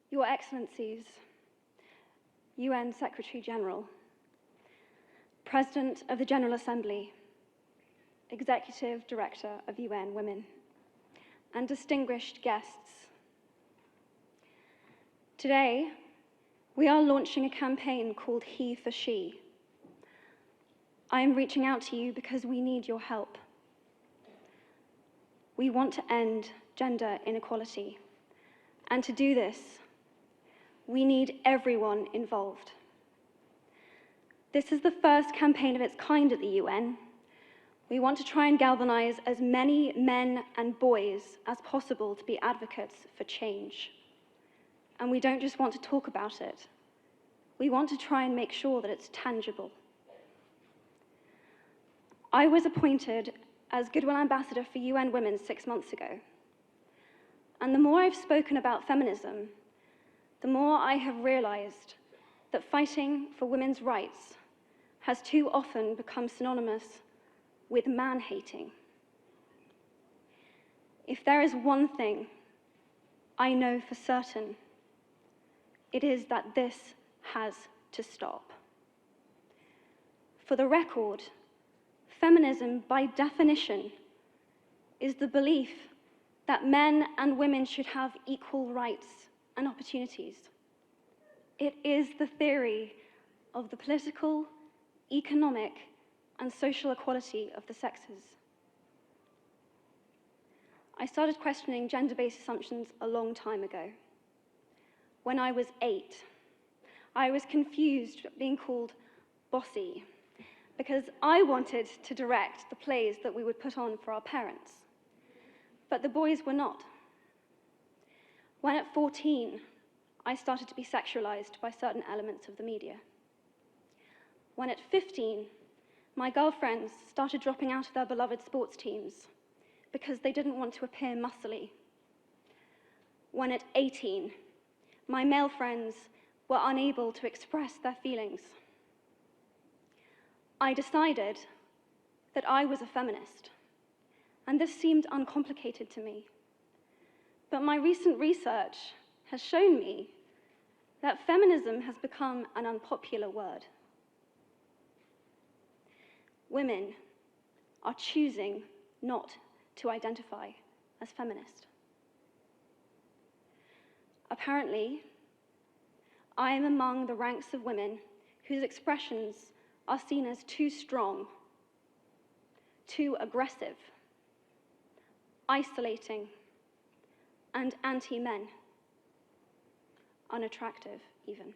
Your Excellencies, UN Secretary General, President of the General Assembly, Executive Director of UN Women, and distinguished guests. Today, we are launching a campaign called HeForShe. I am reaching out to you because we need your help. We want to end gender inequality, and to do this, we need everyone involved. This is the first campaign of its kind at the UN. We want to try and galvanize as many men and boys as possible to be advocates for change. And we don't just want to talk about it. We want to try and make sure that it's tangible. I was appointed as Goodwill Ambassador for UN Women 6 months ago. And the more I've spoken about feminism, the more I have realized that fighting for women's rights has too often become synonymous with man-hating. If there is one thing I know for certain, it is that this has to stop. For the record, feminism, by definition, is the belief that men and women should have equal rights and opportunities. It is the theory of the political, economic, and social equality of the sexes. I started questioning gender-based assumptions a long time ago. When I was 8, I was confused being called bossy because I wanted to direct the plays that we would put on for our parents, but the boys were not. When at 14, I started to be sexualized by certain elements of the media. When at 15, my girlfriends started dropping out of their beloved sports teams because they didn't want to appear muscly. When at 18, my male friends were unable to express their feelings. I decided that I was a feminist, and this seemed uncomplicated to me. But my recent research has shown me that feminism has become an unpopular word. Women are choosing not to identify as feminist. Apparently, I am among the ranks of women whose expressions are seen as too strong, too aggressive, isolating, and anti-men, unattractive even.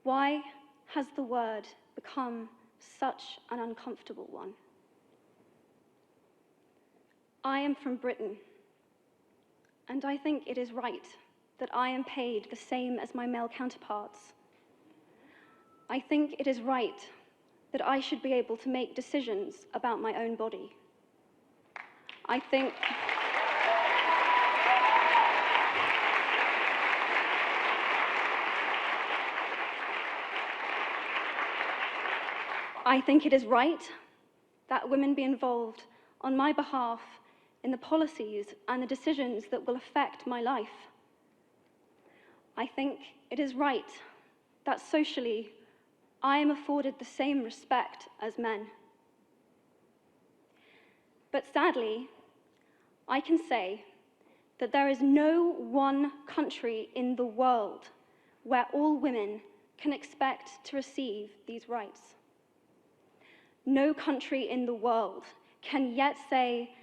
Why has the word become such an uncomfortable one? I am from Britain, and I think it is right that I am paid the same as my male counterparts. I think it is right that I should be able to make decisions about my own body. I think it is right that women be involved on my behalf in the policies and the decisions that will affect my life. I think it is right that socially I am afforded the same respect as men. But sadly, I can say that there is no one country in the world where all women can expect to receive these rights. No country in the world can yet say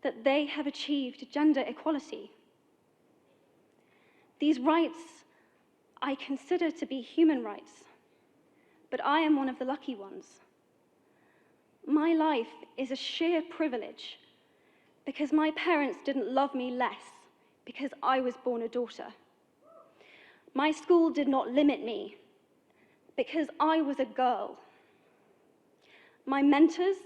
that they have achieved gender equality. These rights I consider to be human rights, but I am one of the lucky ones. My life is a sheer privilege because my parents didn't love me less because I was born a daughter. My school did not limit me because I was a girl. My mentors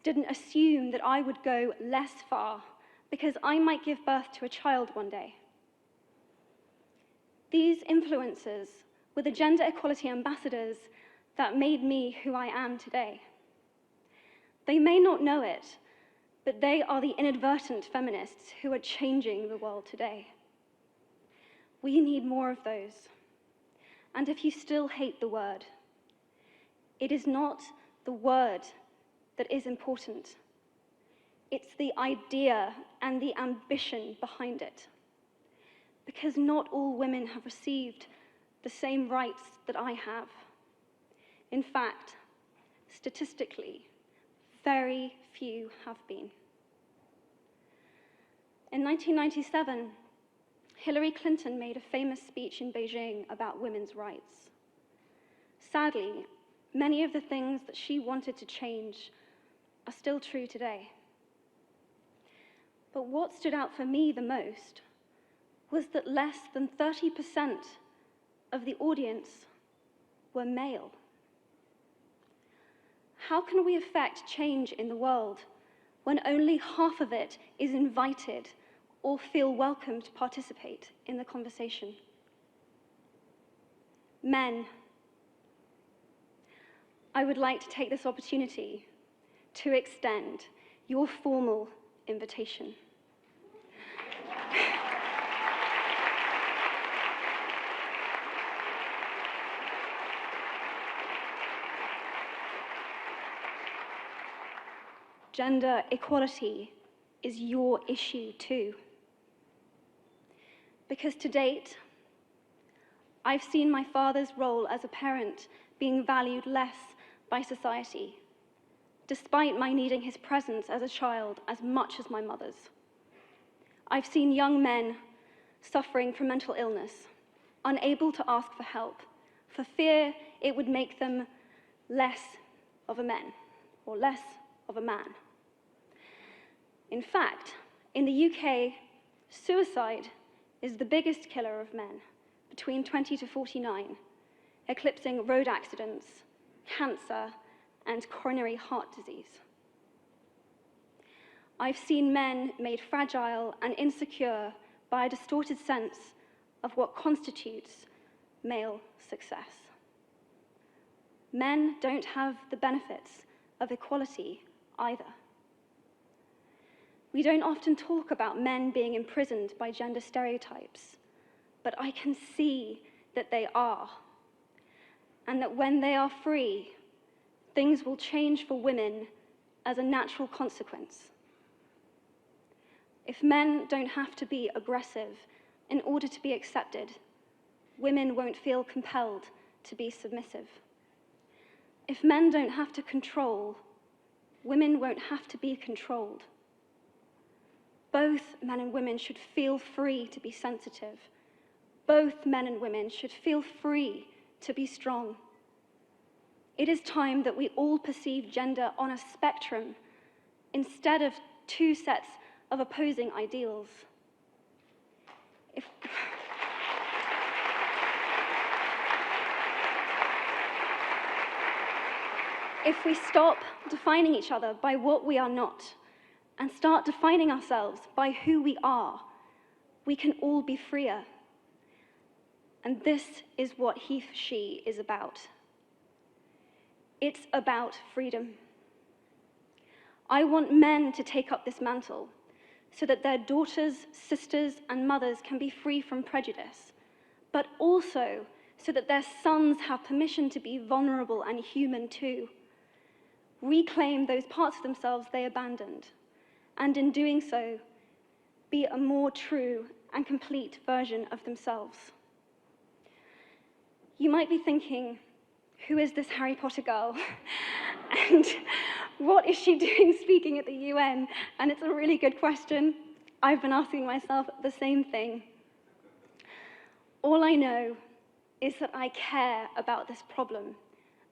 didn't assume that I would go less far because I might give birth to a child one day. These influences were the gender equality ambassadors that made me who I am today. They may not know it, but they are the inadvertent feminists who are changing the world today. We need more of those. And if you still hate the word, it is not the word that is important. It's the idea and the ambition behind it. Because not all women have received the same rights that I have. In fact, statistically, very few have been. In 1997, Hillary Clinton made a famous speech in Beijing about women's rights. Sadly, many of the things that she wanted to change are still true today. But what stood out for me the most was that less than 30% of the audience were male. How can we affect change in the world when only half of it is invited or feel welcome to participate in the conversation? Men, I would like to take this opportunity to extend your formal invitation. Gender equality is your issue too. Because to date, I've seen my father's role as a parent being valued less by society, despite my needing his presence as a child as much as my mother's. I've seen young men suffering from mental illness, unable to ask for help, for fear it would make them less of a man, or less of a man. In fact, in the UK, suicide is the biggest killer of men between 20 to 49, eclipsing road accidents, cancer, and coronary heart disease. I've seen men made fragile and insecure by a distorted sense of what constitutes male success. Men don't have the benefits of equality either. We don't often talk about men being imprisoned by gender stereotypes, but I can see that they are, and that when they are free, things will change for women as a natural consequence. If men don't have to be aggressive in order to be accepted, women won't feel compelled to be submissive. If men don't have to control, women won't have to be controlled. Both men and women should feel free to be sensitive. Both men and women should feel free to be strong. It is time that we all perceive gender on a spectrum instead of two sets of opposing ideals. If we stop defining each other by what we are not, and start defining ourselves by who we are, we can all be freer. And this is what HeForShe is about. It's about freedom. I want men to take up this mantle so that their daughters, sisters, and mothers can be free from prejudice, but also so that their sons have permission to be vulnerable and human too. Reclaim those parts of themselves they abandoned, and in doing so, be a more true and complete version of themselves. You might be thinking, who is this Harry Potter girl? And what is she doing speaking at the UN? And it's a really good question. I've been asking myself the same thing. All I know is that I care about this problem,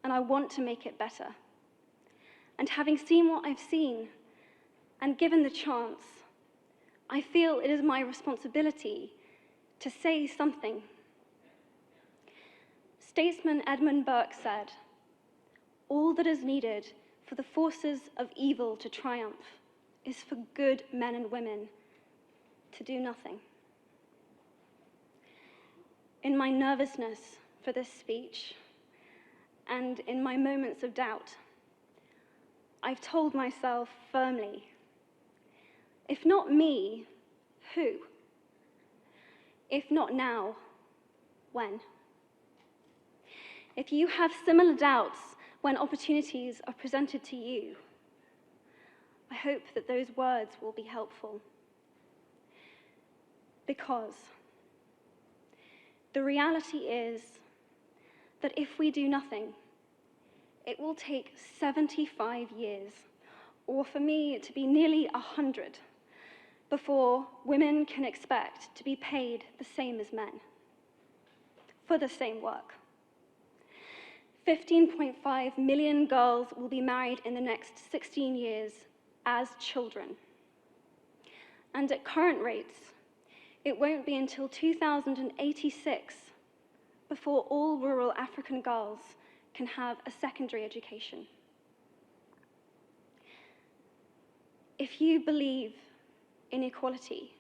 and I want to make it better. And having seen what I've seen, and given the chance, I feel it is my responsibility to say something. Statesman Edmund Burke said, "All that is needed for the forces of evil to triumph is for good men and women to do nothing." In my nervousness for this speech, and in my moments of doubt, I've told myself firmly, if not me, who? If not now, when? If you have similar doubts when opportunities are presented to you, I hope that those words will be helpful. Because the reality is that if we do nothing, it will take 75 years, or for me to be nearly 100, before women can expect to be paid the same as men for the same work. 15.5 million girls will be married in the next 16 years as children. And at current rates, it won't be until 2086 before all rural African girls can have a secondary education. If you believe in equality,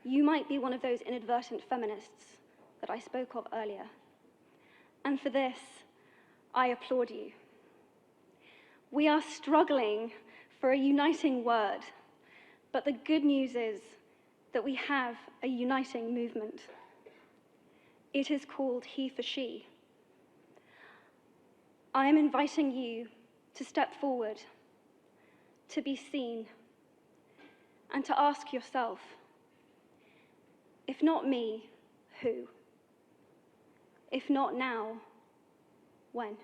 you might be one of those inadvertent feminists that I spoke of earlier. And for this, I applaud you. We are struggling for a uniting word, but the good news is that we have a uniting movement. It is called HeForShe. I am inviting you to step forward, to be seen, and to ask yourself, if not me, who? If not now, when?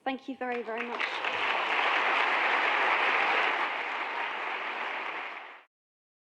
Thank you very, very much.